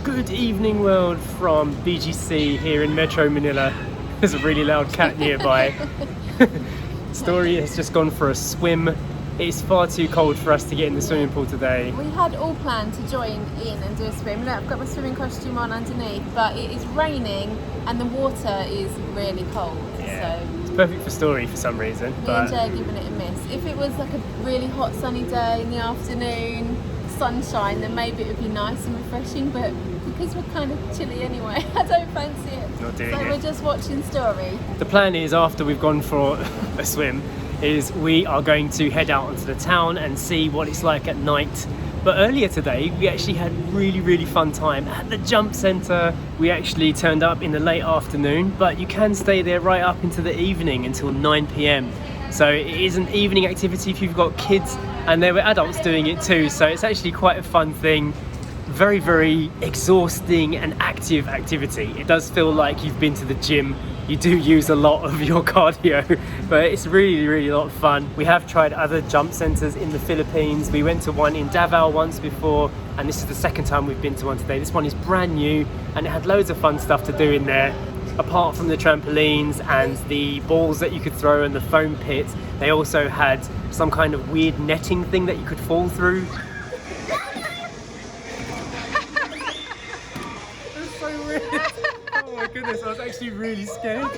Good evening world from BGC here in Metro Manila. There's a really loud cat nearby. Story has just gone for a swim. It's far too cold for us to get in the swimming pool today. We had all planned to join in and do a swim. Look, I've got my swimming costume on underneath, but it is raining and the water is really cold. Yeah. So It's perfect for Story for some reason. me But and Jay giving it a miss. If it was like a really hot sunny day in the afternoon, sunshine, then maybe it would be nice and refreshing, but because we're kind of chilly anyway, I don't fancy it. Not doing so it. we're just watching Story. the plan is, after we've gone for a swim, is we are going to head out onto the town and see what it's like at night. But earlier today we actually had really fun time at the jump centre. We actually turned up in the late afternoon, but you can stay there right up into the evening until 9 p.m. So it is an evening activity if you've got kids, and there were adults doing it too, so it's actually quite a fun thing. Very exhausting and active activity. It does feel like you've been to the gym. You do use a lot of your cardio, but it's really a lot of fun. We have tried other jump centres in the Philippines. We went to one in Davao once before, and this is the second time we've been to one today. This one is brand new and it had loads of fun stuff to do in there. Apart from the trampolines and the balls that you could throw and the foam pit, they also had some kind of weird netting thing that you could fall through. That's so weird. Oh my goodness, I was actually really scared.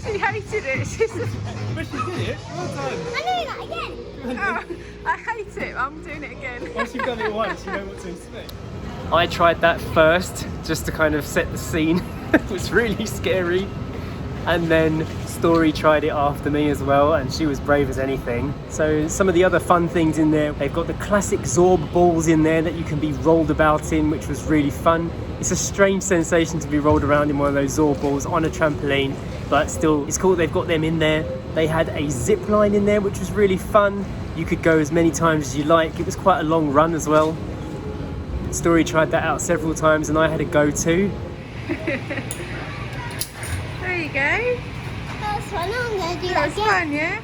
She hated it. She said, But she did it. Well done. I'm doing that again. oh, I hate it. I'm doing it again. Once you've done it once, you know what to expect. I tried that first, just to kind of set the scene. It was really scary. And then Story tried it after me as well, and she was brave as anything. So some of the other fun things in there, they've got the classic Zorb balls in there that you can be rolled about in, which was really fun. It's a strange sensation to be rolled around in one of those Zorb balls on a trampoline, but still, it's cool they've got them in there. They had a zip line in there, which was really fun. You could go as many times as you like. It was quite a long run as well. Story tried that out several times, and I had a go too. There you go. That was fun. I'm going to do That that was again. fun, yeah?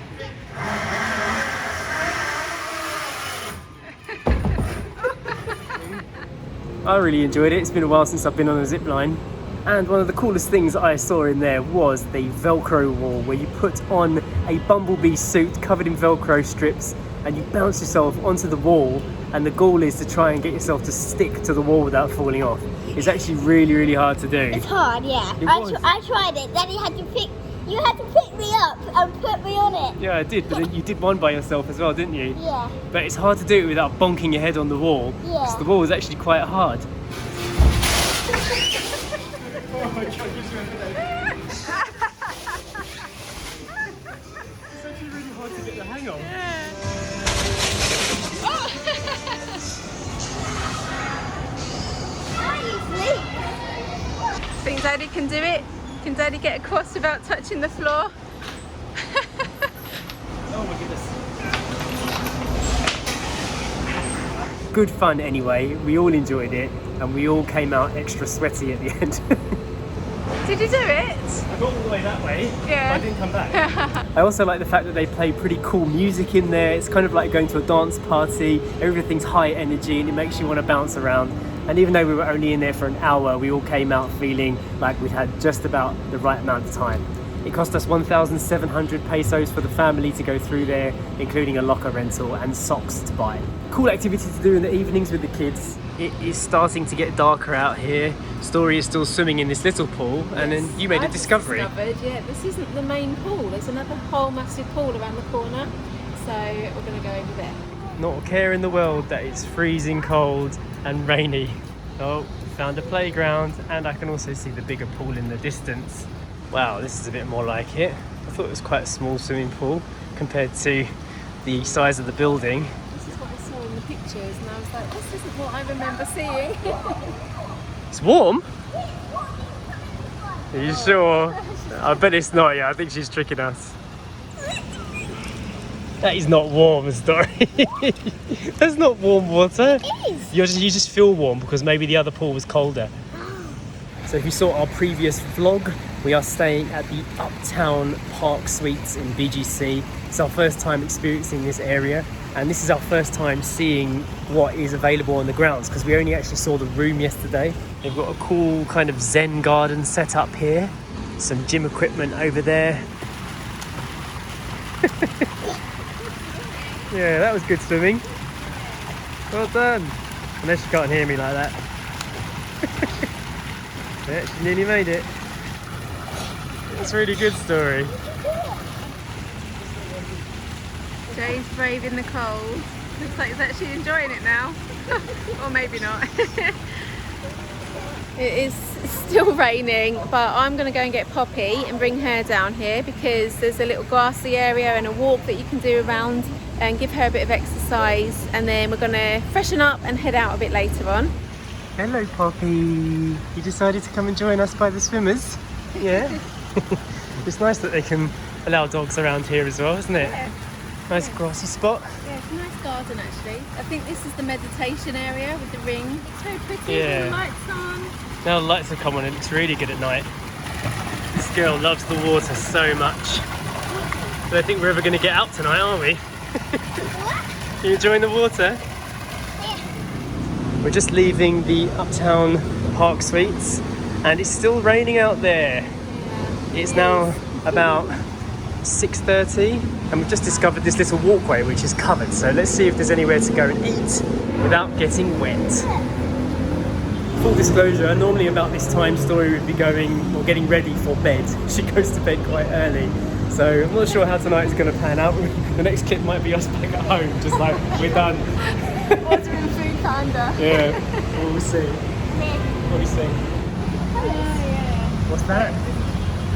I really enjoyed it. It's been a while since I've been on a zip line. And one of the coolest things I saw in there was the Velcro wall, where you put on a bumblebee suit covered in Velcro strips and you bounce yourself onto the wall, and the goal is to try and get yourself to stick to the wall without falling off. It's actually really hard to do. It's hard, yeah. It was. I tried it. Then you had to pick me up and put me on it. Yeah, I did, but then you did one by yourself as well, didn't you? Yeah. But it's hard to do it without bonking your head on the wall. Yeah. Because the wall is actually quite hard. It's actually really hard to get the hang of. Think Daddy can do it? Can Daddy get across without touching the floor? Oh my goodness. Good fun anyway. We all enjoyed it, and we all came out extra sweaty at the end. Did you do it? I got all the way that way, Yeah. but I didn't come back. I also like the fact that they play pretty cool music in there. It's kind of like going to a dance party. Everything's high energy and it makes you want to bounce around. And even though we were only in there for an hour, we all came out feeling like we'd had just about the right amount of time. It cost us 1,700 pesos for the family to go through there, including a locker rental and socks to buy. Cool activity to do in the evenings with the kids. It is starting to get darker out here. Story is still swimming in this little pool, and then you made a discovery. Yeah, this isn't the main pool. There's another whole massive pool around the corner. So we're going to go over there. Not a care in the world that it's freezing cold and rainy. Oh, found a playground, and I can also see the bigger pool in the distance. Wow, this is a bit more like it. I thought it was quite a small swimming pool compared to the size of the building. This is what I saw in the pictures, and I was like, this isn't what I remember seeing. It's warm? Are you sure? I bet it's not, yeah. I think she's tricking us. That is not warm, Story. That's not warm water. It is. You just feel warm because maybe the other pool was colder. So if you saw our previous vlog, we are staying at the Uptown Park Suites in BGC. It's our first time experiencing this area, and this is our first time seeing what is available on the grounds, because we only actually saw the room yesterday. They've got a cool kind of Zen garden set up here, some gym equipment over there. Yeah, that was good swimming. Well done. Unless you can't hear me like that. Yeah, she nearly made it. It's a really good story. Jay's braving the cold. Looks like he's actually enjoying it now. Or maybe not. It is still raining, but I'm going to go and get Poppy and bring her down here, because there's a little grassy area and a walk that you can do around and give her a bit of exercise, and then we're going to freshen up and head out a bit later on. Hello Poppy. You decided to come and join us by the swimmers? Yeah? It's nice that they can allow dogs around here as well, isn't it? Yeah. Nice grassy spot. Yeah, it's a nice garden actually. I think this is the meditation area with the ring. It's so pretty, Yeah. with the lights on. Now the lights have come on, it looks really good at night. This girl loves the water so much. But I think we're ever going to get out tonight, aren't we? You enjoying the water? We're just leaving the Uptown Park Suites, and it's still raining out there. It's now about 6:30, and we've just discovered this little walkway which is covered, so let's see if there's anywhere to go and eat without getting wet. Full disclosure, normally about this time Story would be going or getting ready for bed. She goes to bed quite early, so I'm not sure how tonight's going to pan out. The next clip might be us back at home, just like, we're done. Ordering food kinda. Yeah, well, we'll see. What do you see? Oh yeah. What's that?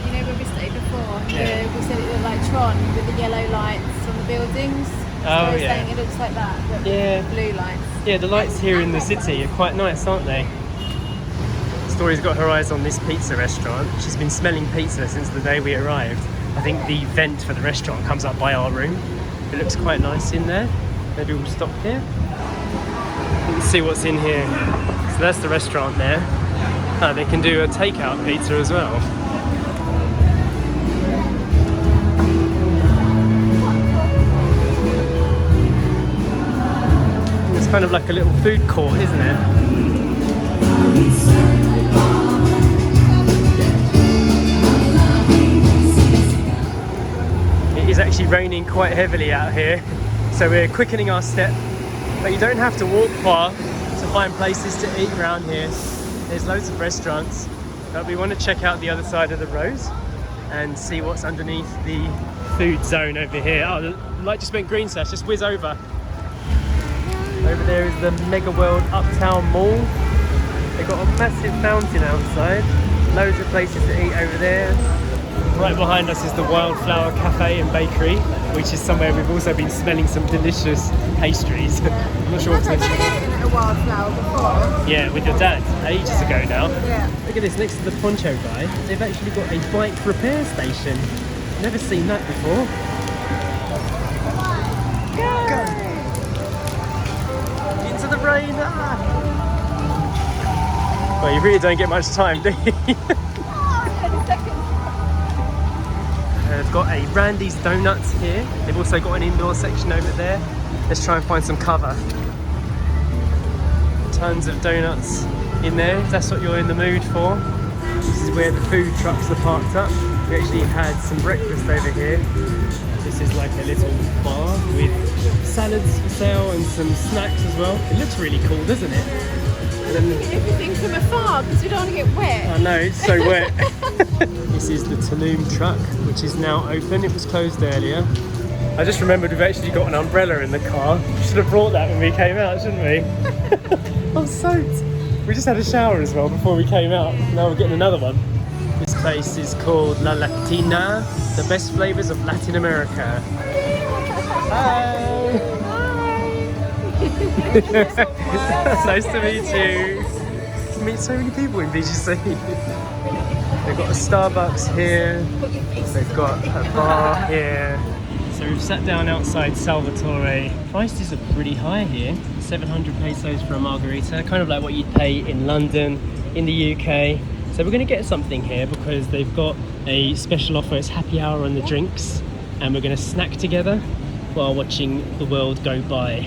You know where we stayed before? Yeah. We said it looked like Tron with the yellow lights on the buildings. Oh, so yeah. saying it looks like that, but Yeah. with blue lights. Yeah, the lights here in the city are quite nice, aren't they? Story's got her eyes on this pizza restaurant. She's been smelling pizza since the day we arrived. I think the vent for the restaurant comes up by our room. It looks quite nice in there. Maybe we'll stop here. Let's see what's in here. So that's the restaurant there. Oh, they can do a takeout pizza as well. It's kind of like a little food court, isn't it? It is actually raining quite heavily out here, so we're quickening our step, but you don't have to walk far to find places to eat around here. There's loads of restaurants, but we want to check out the other side of the road and see what's underneath the food zone over here. Oh, the light just went green, so let's just whiz over. Over there is the Mega World Uptown Mall. They've got a massive fountain outside, loads of places to eat over there. Right behind us is the Wildflower Cafe and Bakery, which is somewhere we've also been smelling some delicious pastries. I'm not sure what to I've eaten at a Wildflower before. Yeah, with your dad, ages ago now. Yeah. Look at this, next to the poncho guy, they've actually got a bike repair station. Never seen that before. Go! Into the rain! Ah. Well, you really don't get much time, do you? They've got a Randy's Donuts here. They've also got an indoor section over there. Let's try and find some cover. Tons of donuts in there, if that's what you're in the mood for. This is where the food trucks are parked up. We actually had some breakfast over here. This is like a little bar with salads for sale and some snacks as well. It looks really cool, doesn't it? And then Everything from afar because we don't want to get wet. I know, it's so wet. This is the Tulum truck, which is now open. It was closed earlier. I just remembered we've actually got an umbrella in the car. We should have brought that when we came out, shouldn't we? I'm soaked. We just had a shower as well before we came out. Now we're getting another one. This place is called La Latina, the best flavors of Latin America. Hi! Nice to meet you. You meet so many people in BGC. They've got a Starbucks here. They've got a bar here. So we've sat down outside Salvatore. Prices are pretty high here. 700 pesos for a margarita, kind of like what you'd pay in London, in the UK. So we're going to get something here because they've got a special offer. It's happy hour on the drinks, and we're going to snack together while watching the world go by.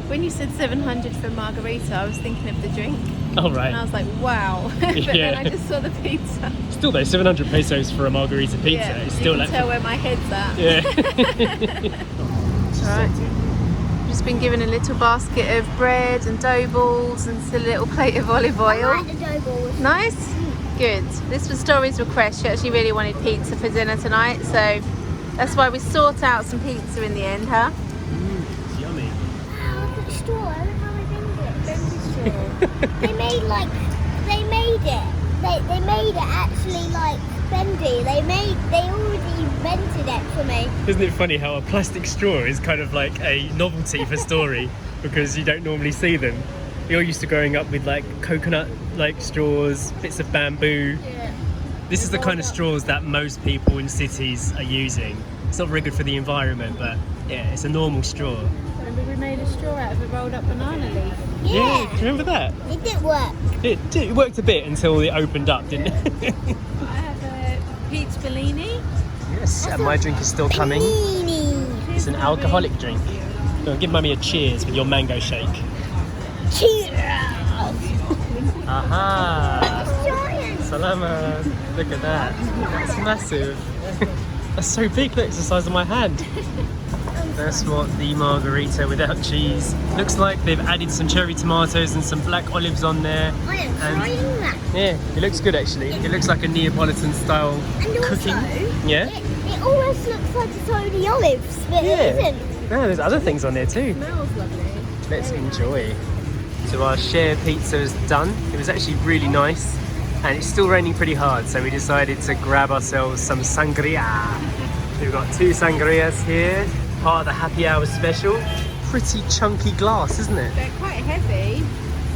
When you said 700 for a margarita, I was thinking of the drink. Oh, right. And I was like, wow. But then I just saw the pizza. Still though, 700 pesos for a margarita pizza. Yeah, It's still you can like... tell where my head's at. Yeah. Right. Just been given a little basket of bread and dough balls and just a little plate of olive I oil. like the dough balls. Nice? Good. This was Story's request. She actually really wanted pizza for dinner tonight, so that's why we sought out some pizza in the end, huh? It's yummy. Wow, look at the straw. I don't know how I bend it. They made it actually like bendy. They already invented it for me. Isn't it funny how a plastic straw is kind of like a novelty for Story because you don't normally see them. You're used to growing up with like coconut like straws, bits of bamboo. Yeah. This is the kind of straws that most people in cities are using. It's not very good for the environment, but yeah, it's a normal straw. Remember we made a straw out of a rolled up banana leaf? Yeah, do you remember that? It did work. It worked a bit until it opened up, didn't it? I have a peach Bellini. Yes, and my drink is still coming. Panini. It's an alcoholic drink. Go give mummy a cheers with your mango shake. Cheers. Aha! It's giant. Salamat! Look at that. That's massive. That's so big, look, it's the size of my hand. That's what the margarita without cheese looks like. They've added some cherry tomatoes and some black olives on there. I am trying that. Yeah, it looks good actually. It looks like a Neapolitan style And also, cooking. Yeah? it almost looks like it's only olives, but it isn't. No, there's other things on there too. Smells lovely. Let's enjoy. So our share pizza is done. It was actually really nice, and it's still raining pretty hard, so we decided to grab ourselves some sangria. We've got 2 sangrias here, part of the happy hour special. Pretty chunky glass, isn't it? They're quite heavy.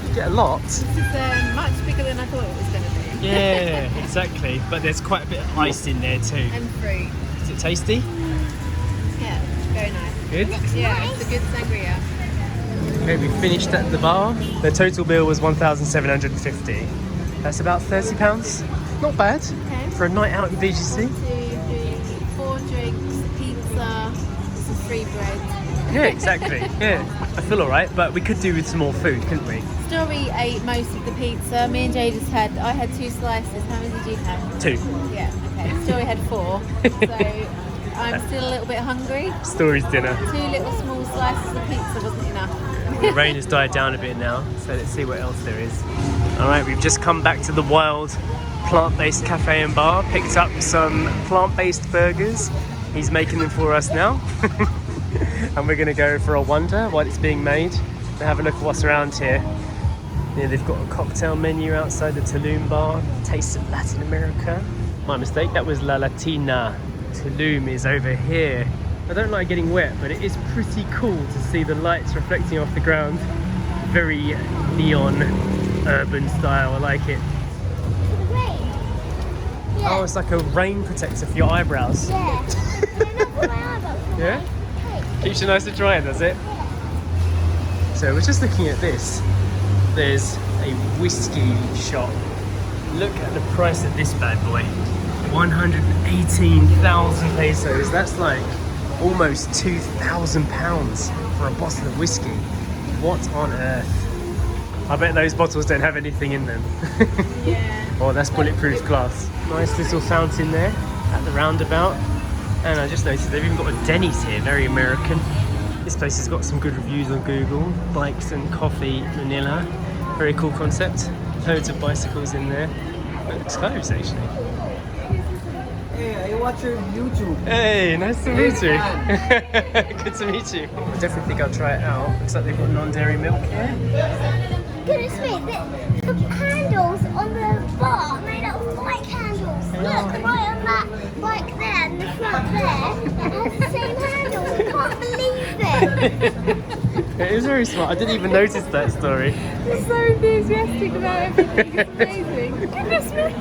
You get a lot. This is much bigger than I thought it was going to be. Yeah, exactly. But there's quite a bit of ice in there too. And fruit. Is it tasty? Yeah, very nice. Good. Yeah, it's a good sangria. Okay, we finished at the bar. The total bill was 1,750. That's about £30. Not bad Okay. for a night out in BGC. 2, 3, 4 drinks, pizza, some free bread. Yeah, exactly. Yeah, I feel alright, but we could do with some more food, couldn't we? Story ate most of the pizza. Me and Jade I had 2 slices. How many did you have? 2. Yeah, okay. Story had 4. So I'm still a little bit hungry. Story's dinner. 2 little small slices of pizza wasn't enough. The rain has died down a bit now, so let's see what else there is. Alright, we've just come back to the Wild plant-based cafe and bar, picked up some plant-based burgers. He's making them for us now. And we're going to go for a wander while it's being made and have a look at what's around here. Yeah, they've got a cocktail menu outside the Tulum Bar, Taste of Latin America. My mistake, that was La Latina. Tulum is over here. I don't like getting wet, but it is pretty cool to see the lights reflecting off the ground. Very neon, urban style, I like it. Yeah. Oh, it's like a rain protector for your eyebrows. Yeah. Not for my eyebrows. Yeah? Okay. Keeps you nice and dry, does it? So we're just looking at this. There's a whiskey shop. Look at the price of this bad boy. 118,000 pesos. That's like almost £2,000 for a bottle of whiskey. What on earth? I bet those bottles don't have anything in them. Yeah. Oh, that's bulletproof glass. Nice little fountain there at the roundabout. And I just noticed they've even got a Denny's here, very American. This place has got some good reviews on Google. Bikes and Coffee Manila. Very cool concept. Loads of bicycles in there. But it's closed actually. Hey, I watch your YouTube. Hey, nice to meet you. Good to meet you. I definitely think I'll try it out. Looks like they've got non-dairy milk here. Goodness me, the handles on the bar are made out of bike handles. Look, right on that bike there and the front there, it has the same handles. I can't believe it. It is very smart. I didn't even notice that story. You're so enthusiastic about everything. It's amazing. Goodness me.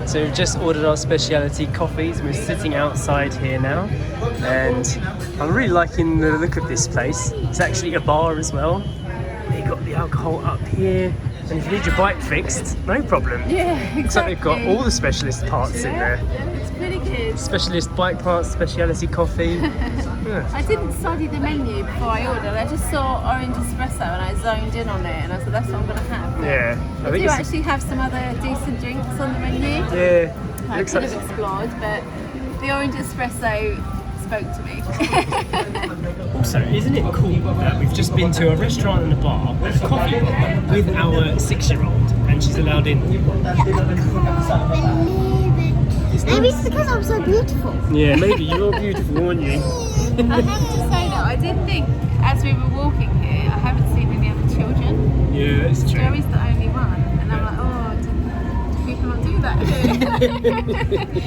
So we've just ordered our specialty coffees. We're sitting outside here now, and I'm really liking the look of this place. It's actually a bar as well. They got the alcohol up here, and if you need your bike fixed, no problem. Yeah, exactly. Looks like they've got all the specialist parts in there. Yeah, it's pretty good. Specialist bike parts, speciality coffee. Yeah. I didn't study the menu before I ordered. I just saw orange espresso and I zoned in on it, and I said that's what I'm going to have. Yeah. I do actually have some other decent drinks on the menu. Yeah. I could have explored, but the orange espresso spoke to me. Also, isn't it cool that we've just been to a restaurant and a bar, a coffee bar, with our 6-year-old, and she's allowed in? Maybe it's because I'm so beautiful. Yeah, maybe you're beautiful, aren't you? I have to say though, I did think as we were walking here, I haven't seen any other children. Yeah, it's true. Joey's the only one, and I'm like, oh, people not do that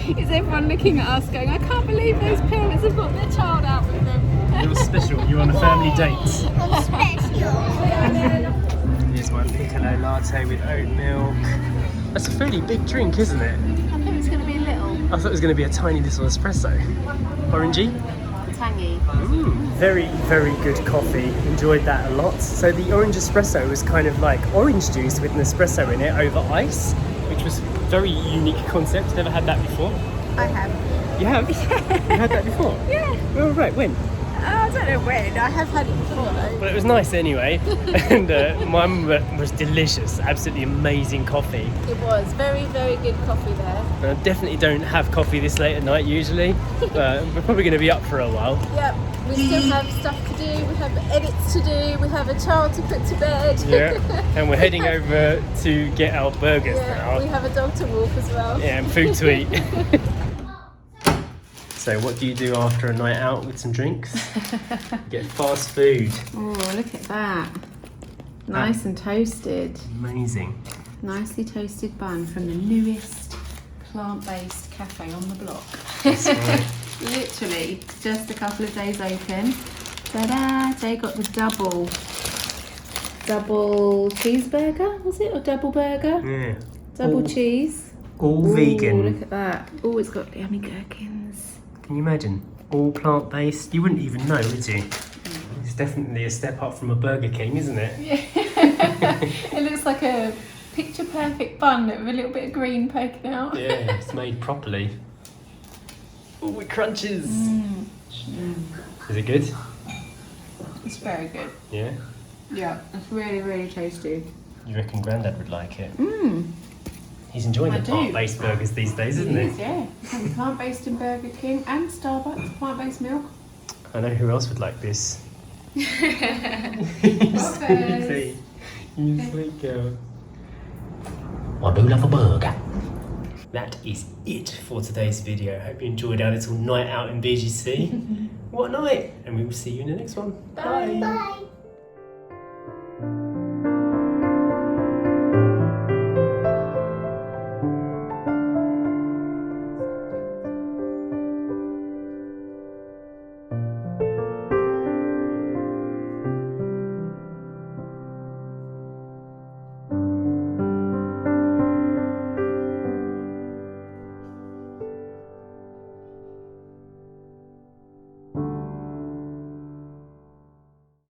here. Is everyone looking at us going, I can't believe those parents have got their child out with them. You're special, you're on a family date. I'm special. Here's my piccolo latte with oat milk. That's a fairly big drink, isn't it? I thought it was going to be a little I thought it was going to be a tiny little espresso. Orangey? tangy. Very, very good coffee. Enjoyed that a lot. So the orange espresso was kind of like orange juice with an espresso in it over ice, which was a very unique concept. Never had that before. I have. You have? You had that before? Yeah. Oh, right. When? I don't know when. I have had it before though. Well, it was nice anyway. And mine was delicious. Absolutely amazing coffee. It was very, very good coffee there. And I definitely don't have coffee this late at night usually. We're probably going to be up for a while. Yep. We still have stuff to do. We have edits to do. We have a child to put to bed. Yeah. And we're heading over to get our burgers now. We have a dog to walk as well. Yeah, and food to eat. So what do you do after a night out with some drinks? Get fast food. Oh, look at that. Nice and toasted. Amazing. Nicely toasted bun from the newest plant-based cafe on the block. That's right. Literally just a couple of days open. Ta-da! They got the double cheeseburger, was it? Or double burger? Yeah. Double cheese. All Ooh, vegan. look at that. Oh, it's got yummy gherkins. Can you imagine? All plant-based. You wouldn't even know, would you? It's definitely a step up from a Burger King, isn't it? Yeah. It looks like a picture-perfect bun with a little bit of green poking out. Yeah, it's made properly. Oh, it crunches. Is it good? It's very good. Yeah. Yeah, it's really, really tasty. You reckon Grandad would like it? Mmm. He's enjoying I the do. plant-based burgers these days, isn't he? Yeah. And plant-based in Burger King and Starbucks, plant-based milk. I know who else would like this. Whoppers. You sweet girl. I do love a burger. That is it for today's video. Hope you enjoyed our little night out in BGC. What a night! And we will see you in the next one. Bye. Bye.